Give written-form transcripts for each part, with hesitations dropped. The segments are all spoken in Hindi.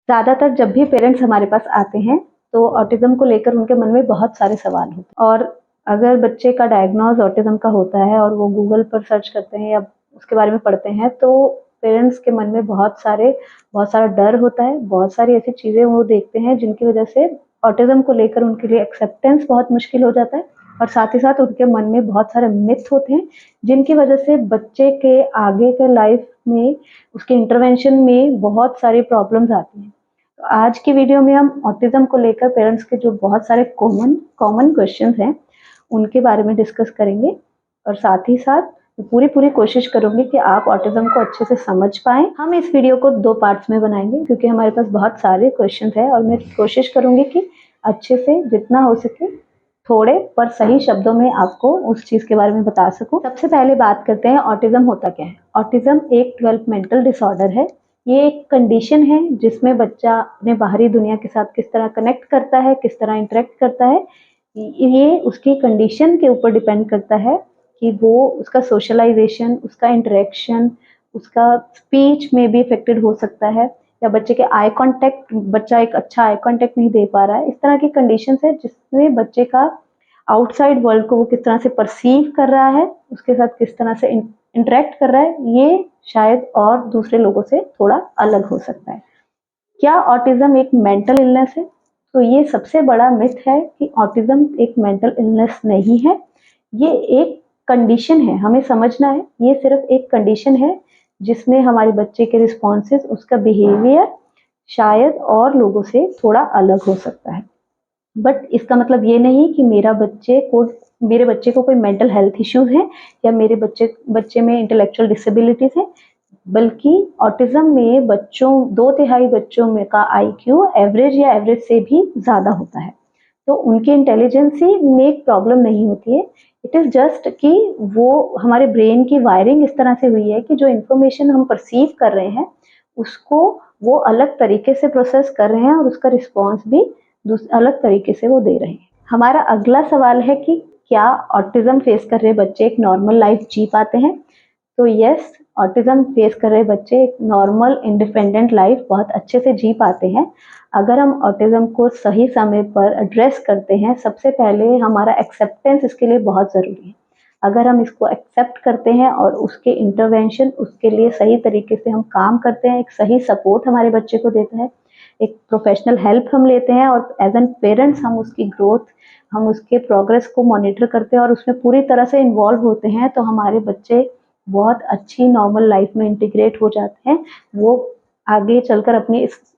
ज़्यादातर जब भी पेरेंट्स हमारे पास आते हैं तो ऑटिज़म को लेकर उनके मन में बहुत सारे सवाल होते हैं, और अगर बच्चे का डायग्नोज ऑटिज़म का होता है और वो गूगल पर सर्च करते हैं या उसके बारे में पढ़ते हैं तो पेरेंट्स के मन में बहुत सारा डर होता है, बहुत सारी ऐसी चीज़ें वो देखते हैं जिनकी वजह से ऑटिज़म को लेकर उनके लिए एक्सेप्टेंस बहुत मुश्किल हो जाता है, और साथ ही साथ उनके मन में बहुत सारे मिथ होते हैं जिनकी वजह से बच्चे के आगे के लाइफ में उसके इंटरवेंशन में बहुत सारी प्रॉब्लम्स आती हैं। तो आज की वीडियो में हम ऑटिज़म को लेकर पेरेंट्स के जो बहुत सारे कॉमन क्वेश्चंस हैं उनके बारे में डिस्कस करेंगे, और साथ ही साथ पूरी कोशिश करूंगी कि आप ऑटिज़म को अच्छे से समझ पाएं। हम इस वीडियो को 2 पार्ट्स में बनाएंगे क्योंकि हमारे पास बहुत सारे क्वेश्चंस हैं और मैं कोशिश करूंगी कि अच्छे से जितना हो सके थोड़े पर सही शब्दों में आपको उस चीज़ के बारे में बता सकूं। सबसे पहले बात करते हैं ऑटिज़म होता क्या है। ऑटिज़म एक डेवलपमेंटल डिसऑर्डर है। ये एक कंडीशन है जिसमें बच्चा अपने बाहरी दुनिया के साथ किस तरह कनेक्ट करता है, किस तरह इंटरेक्ट करता है, ये उसकी कंडीशन के ऊपर डिपेंड करता है कि वो उसका सोशलाइजेशन, उसका इंटरेक्शन, उसका स्पीच में भी इफेक्टेड हो सकता है, या बच्चे के आई कांटेक्ट, बच्चा एक अच्छा आई कांटेक्ट नहीं दे पा रहा है। इस तरह की कंडीशंस है जिसमें बच्चे का आउटसाइड वर्ल्ड को वो किस तरह से परसीव कर रहा है, उसके साथ किस तरह से इंटरेक्ट कर रहा है, ये शायद और दूसरे लोगों से थोड़ा अलग हो सकता है। क्या ऑटिज्म एक मेंटल इलनेस है? तो ये सबसे बड़ा मिथ है कि ऑटिज्म एक मेंटल इलनेस नहीं है, ये एक कंडीशन है। हमें समझना है ये सिर्फ एक कंडीशन है जिसमें हमारे बच्चे के रिस्पॉन्सेज, उसका बिहेवियर शायद और लोगों से थोड़ा अलग हो सकता है। बट इसका मतलब ये नहीं कि मेरे बच्चे को कोई मेंटल हेल्थ इश्यूज हैं या मेरे बच्चे में इंटेलेक्चुअल डिसेबिलिटीज हैं, बल्कि ऑटिज्म में 2/3 बच्चों में का IQ एवरेज या एवरेज से भी ज़्यादा होता है। तो उनकी इंटेलिजेंसी में एक प्रॉब्लम नहीं होती है। इट इज़ जस्ट कि वो हमारे ब्रेन की वायरिंग इस तरह से हुई है कि जो इन्फॉर्मेशन हम परसीव कर रहे हैं उसको वो अलग तरीके से प्रोसेस कर रहे हैं और उसका रिस्पॉन्स भी अलग तरीके से वो दे रहे हैं। हमारा अगला सवाल है कि क्या ऑटिज्म फेस कर रहे बच्चे एक नॉर्मल लाइफ जी पाते हैं? तो यस, ऑटिज्म फेस कर रहे बच्चे एक नॉर्मल इंडिपेंडेंट लाइफ बहुत अच्छे से जी पाते हैं अगर हम ऑटिज्म को सही समय पर एड्रेस करते हैं। सबसे पहले हमारा एक्सेप्टेंस इसके लिए बहुत ज़रूरी है। अगर हम इसको एक्सेप्ट करते हैं और उसके इंटरवेंशन, उसके लिए सही तरीके से हम काम करते हैं, एक सही सपोर्ट हमारे बच्चे को देते हैं, एक प्रोफेशनल हेल्प हम लेते हैं और एज एन पेरेंट्स हम उसकी ग्रोथ, हम उसके प्रोग्रेस को मॉनिटर करते हैं और उसमें पूरी तरह से इन्वॉल्व होते हैं, तो हमारे बच्चे बहुत अच्छी नॉर्मल लाइफ में इंटीग्रेट हो जाते हैं। वो आगे चलकर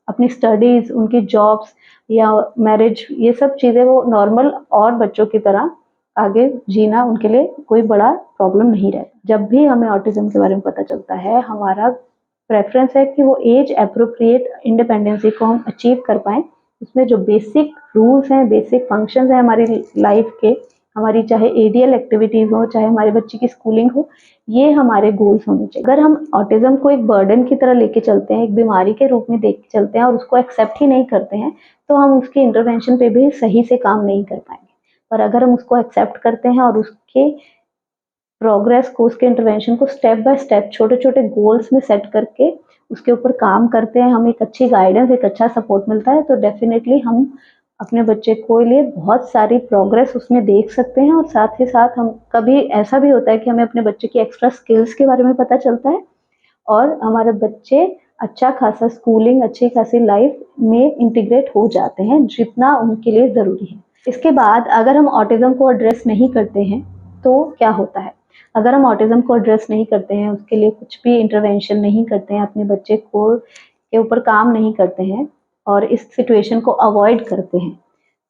अपनी स्टडीज़, उनकी जॉब्स या मैरिज, ये सब चीज़ें वो नॉर्मल और बच्चों की तरह आगे जीना उनके लिए कोई बड़ा प्रॉब्लम नहीं रहता। जब भी हमें ऑटिज्म के बारे में पता चलता है, हमारा प्रेफरेंस है कि वो एज एप्रोप्रिएट इंडिपेंडेंसी को हम अचीव कर पाएँ। उसमें जो बेसिक रूल्स हैं, बेसिक फंक्शंस हैं हमारी लाइफ के, हमारी चाहे ADL एक्टिविटीज़ हो, चाहे हमारे बच्चे की स्कूलिंग हो, ये हमारे गोल्स होने चाहिए। अगर हम ऑटिज्म को एक बर्डन की तरह लेके चलते हैं, एक बीमारी के रूप में देख के चलते हैं और उसको एक्सेप्ट ही नहीं करते हैं, तो हम उसके इंटरवेंशन पे भी सही से काम नहीं कर पाएंगे। पर अगर हम उसको एक्सेप्ट करते हैं और उसके प्रोग्रेस को, उसके इंटरवेंशन को स्टेप बाय स्टेप छोटे-छोटे गोल्स में सेट करके उसके ऊपर काम करते हैं, हमें एक अच्छी गाइडेंस, एक अच्छा सपोर्ट मिलता है, तो डेफिनेटली हम अपने बच्चे को लिए बहुत सारी प्रोग्रेस उसमें देख सकते हैं। और साथ ही साथ हम कभी ऐसा भी होता है कि हमें अपने बच्चे की एक्स्ट्रा स्किल्स के बारे में पता चलता है और हमारे बच्चे अच्छा खासा स्कूलिंग, अच्छी खासी लाइफ में इंटीग्रेट हो जाते हैं जितना उनके लिए ज़रूरी है। इसके बाद अगर हम ऑटिज्म को एड्रेस नहीं करते हैं तो क्या होता है? अगर हम ऑटिज्म को एड्रेस नहीं करते हैं, उसके लिए कुछ भी इंटरवेंशन नहीं करते हैं, अपने बच्चे को के ऊपर काम नहीं करते हैं और इस सिचुएशन को अवॉइड करते हैं,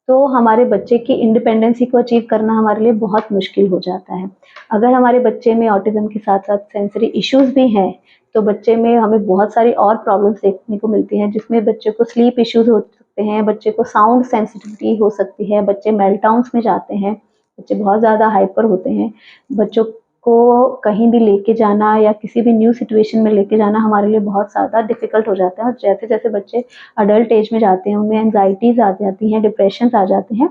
तो हमारे बच्चे की इंडिपेंडेंसी को अचीव करना हमारे लिए बहुत मुश्किल हो जाता है। अगर हमारे बच्चे में ऑटिज्म के साथ साथ सेंसरी इश्यूज भी हैं, तो बच्चे में हमें बहुत सारी और प्रॉब्लम्स देखने को मिलती हैं, जिसमें बच्चे को स्लीप इश्यूज हो सकते हैं, बच्चे को साउंड सेंसिटिविटी हो सकती है, बच्चे मेल्टडाउन्स में जाते हैं, बच्चे बहुत ज़्यादा हाइपर होते हैं। बच्चों को कहीं भी लेके जाना या किसी भी न्यू सिचुएशन में लेके जाना हमारे लिए बहुत ज़्यादा डिफ़िकल्ट हो जाता है, और जैसे-जैसे बच्चे अडल्ट एज में जाते हैं, उनमें एंग्जाइटीज़ आ जाती हैं, डिप्रेशंस आ जाते हैं,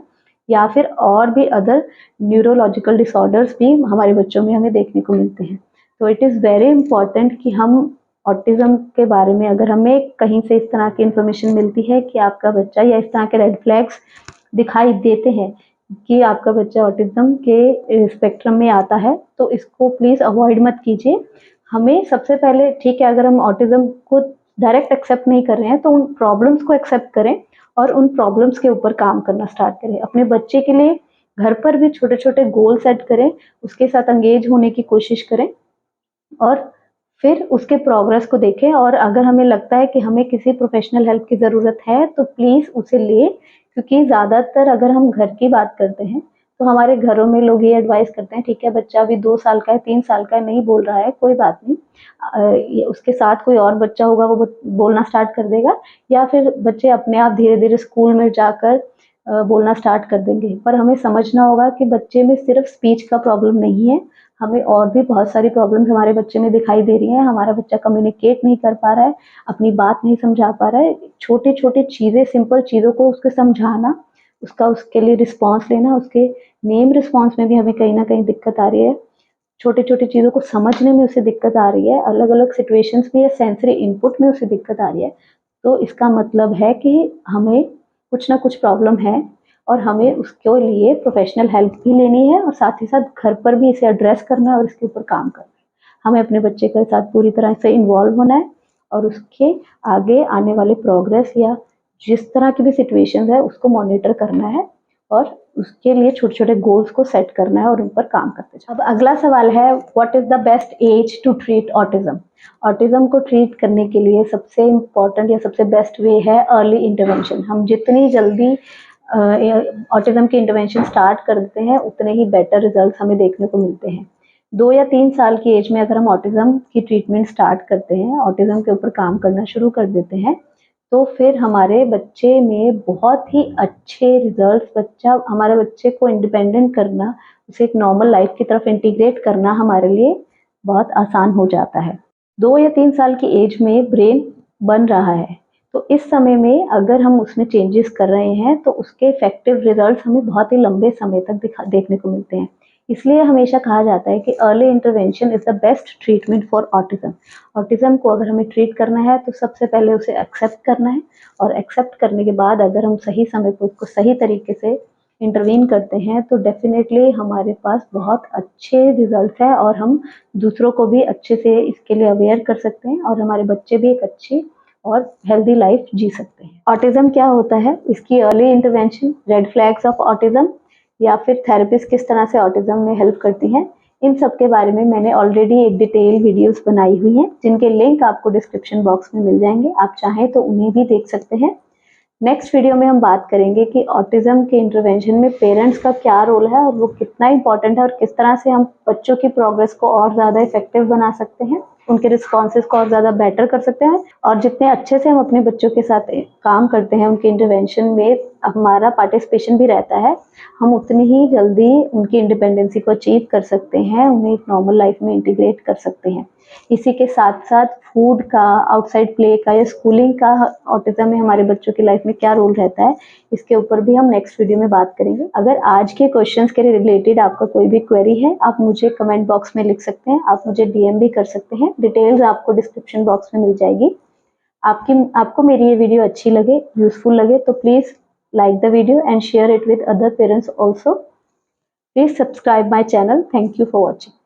या फिर और भी अदर न्यूरोलॉजिकल डिसऑर्डर्स भी हमारे बच्चों में हमें देखने को मिलते हैं। तो इट इज़ वेरी इम्पॉर्टेंट कि हम ऑटिज्म के बारे में अगर हमें कहीं से इस तरह की इन्फॉर्मेशन मिलती है कि आपका बच्चा, या इस तरह के रेड फ्लैग्स दिखाई देते हैं कि आपका बच्चा ऑटिज्म के स्पेक्ट्रम में आता है, तो इसको प्लीज़ अवॉइड मत कीजिए। हमें सबसे पहले, ठीक है, अगर हम ऑटिज्म को डायरेक्ट एक्सेप्ट नहीं कर रहे हैं तो उन प्रॉब्लम्स को एक्सेप्ट करें और उन प्रॉब्लम्स के ऊपर काम करना स्टार्ट करें। अपने बच्चे के लिए घर पर भी छोटे छोटे गोल सेट करें, उसके साथ एंगेज होने की कोशिश करें और फिर उसके प्रोग्रेस को देखें। और अगर हमें लगता है कि हमें किसी प्रोफेशनल हेल्प की ज़रूरत है तो प्लीज़ उसे लें, क्योंकि ज़्यादातर अगर हम घर की बात करते हैं तो हमारे घरों में लोग ये एडवाइस करते हैं, ठीक है बच्चा अभी 2 साल का है, 3 साल का है, नहीं बोल रहा है, कोई बात नहीं, उसके साथ कोई और बच्चा होगा वो बोलना स्टार्ट कर देगा, या फिर बच्चे अपने आप धीरे धीरे स्कूल में जाकर बोलना स्टार्ट कर देंगे। पर हमें समझना होगा कि बच्चे में सिर्फ स्पीच का प्रॉब्लम नहीं है, हमें और भी बहुत सारी प्रॉब्लम्स हमारे बच्चे में दिखाई दे रही हैं। हमारा बच्चा कम्युनिकेट नहीं कर पा रहा है, अपनी बात नहीं समझा पा रहा है, छोटे छोटे चीज़ें, सिंपल चीज़ों को उसको समझाना, उसके लिए रिस्पॉन्स लेना, उसके नेम रिस्पॉन्स में भी हमें कहीं ना कहीं दिक्कत आ रही है, छोटी छोटी चीज़ों को समझने में उसे दिक्कत आ रही है, अलग अलग सिचुएशंस में या सेंसरी इनपुट में उसे दिक्कत आ रही है, तो इसका मतलब है कि हमें कुछ ना कुछ प्रॉब्लम है और हमें उसके लिए प्रोफेशनल हेल्प भी लेनी है और साथ ही साथ घर पर भी इसे एड्रेस करना है और इसके ऊपर काम करना है। हमें अपने बच्चे के साथ पूरी तरह से इन्वॉल्व होना है और उसके आगे आने वाले प्रोग्रेस या जिस तरह की भी सिचुएशन है उसको मॉनिटर करना है और उसके लिए छोटे छोटे गोल्स को सेट करना है और उन पर काम करते जाओ। अब अगला सवाल है, what is the best age to treat autism. Autism को ट्रीट करने के लिए सबसे इम्पॉर्टेंट या सबसे बेस्ट वे है अर्ली इंटरवेंशन। हम जितनी जल्दी ऑटिज्म की इंटरवेंशन स्टार्ट कर देते हैं उतने ही बेटर रिजल्ट हमें देखने को मिलते हैं। 2 या 3 साल की एज में अगर हम ऑटिज्म की ट्रीटमेंट स्टार्ट करते हैं, ऑटिज्म के ऊपर काम करना शुरू कर देते हैं, तो फिर हमारे बच्चे में बहुत ही अच्छे रिजल्ट्स, हमारे बच्चे को इंडिपेंडेंट करना, उसे एक नॉर्मल लाइफ की तरफ इंटीग्रेट करना हमारे लिए बहुत आसान हो जाता है। 2 या 3 साल की एज में ब्रेन बन रहा है, तो इस समय में अगर हम उसमें चेंजेस कर रहे हैं तो उसके इफेक्टिव रिजल्ट्स हमें बहुत ही लंबे समय तक देखने को मिलते हैं। इसलिए हमेशा कहा जाता है कि early intervention is the best treatment for autism. Autism को अगर हमें ट्रीट करना है तो सबसे पहले उसे एक्सेप्ट करना है और एक्सेप्ट करने के बाद अगर हम सही समय पर उसको सही तरीके से इंटरवीन करते हैं तो डेफिनेटली हमारे पास बहुत अच्छे रिजल्ट है और हम दूसरों को भी अच्छे से इसके लिए अवेयर कर सकते हैं और हमारे बच्चे भी एक अच्छी और हेल्दी लाइफ जी सकते हैं। ऑटिज्म क्या होता है, इसकी early intervention, red flags of autism या फिर थेरेपिस्ट किस तरह से ऑटिज्म में हेल्प करती हैं, इन सब के बारे में मैंने ऑलरेडी एक डिटेल वीडियोस बनाई हुई हैं जिनके लिंक आपको डिस्क्रिप्शन बॉक्स में मिल जाएंगे, आप चाहें तो उन्हें भी देख सकते हैं। नेक्स्ट वीडियो में हम बात करेंगे कि ऑटिज्म के इंटरवेंशन में पेरेंट्स का क्या रोल है और वो कितना इंपॉर्टेंट है और किस तरह से हम बच्चों की प्रोग्रेस को और ज़्यादा इफेक्टिव बना सकते हैं, उनके रिस्पॉन्सेज को और ज़्यादा बेटर कर सकते हैं। और जितने अच्छे से हम अपने बच्चों के साथ काम करते हैं, उनके इंटरवेंशन में हमारा पार्टिसिपेशन भी रहता है, हम उतनी ही जल्दी उनकी इंडिपेंडेंसी को अचीव कर सकते हैं, उन्हें एक नॉर्मल लाइफ में इंटीग्रेट कर सकते हैं। इसी के साथ साथ फूड का, आउटसाइड प्ले का या स्कूलिंग का ऑटिज्म में हमारे बच्चों की लाइफ में क्या रोल रहता है, इसके ऊपर भी हम नेक्स्ट वीडियो में बात करेंगे। अगर आज के क्वेश्चंस के रिलेटेड आपका कोई भी क्वेरी है, आप मुझे कमेंट बॉक्स में लिख सकते हैं, आप मुझे डीएम भी कर सकते हैं, डिटेल्स आपको डिस्क्रिप्शन बॉक्स में मिल जाएगी। आपको मेरी ये वीडियो अच्छी लगे, यूजफुल लगे तो please like the video and share it with other parents also. Please subscribe my channel. Thank you for watching.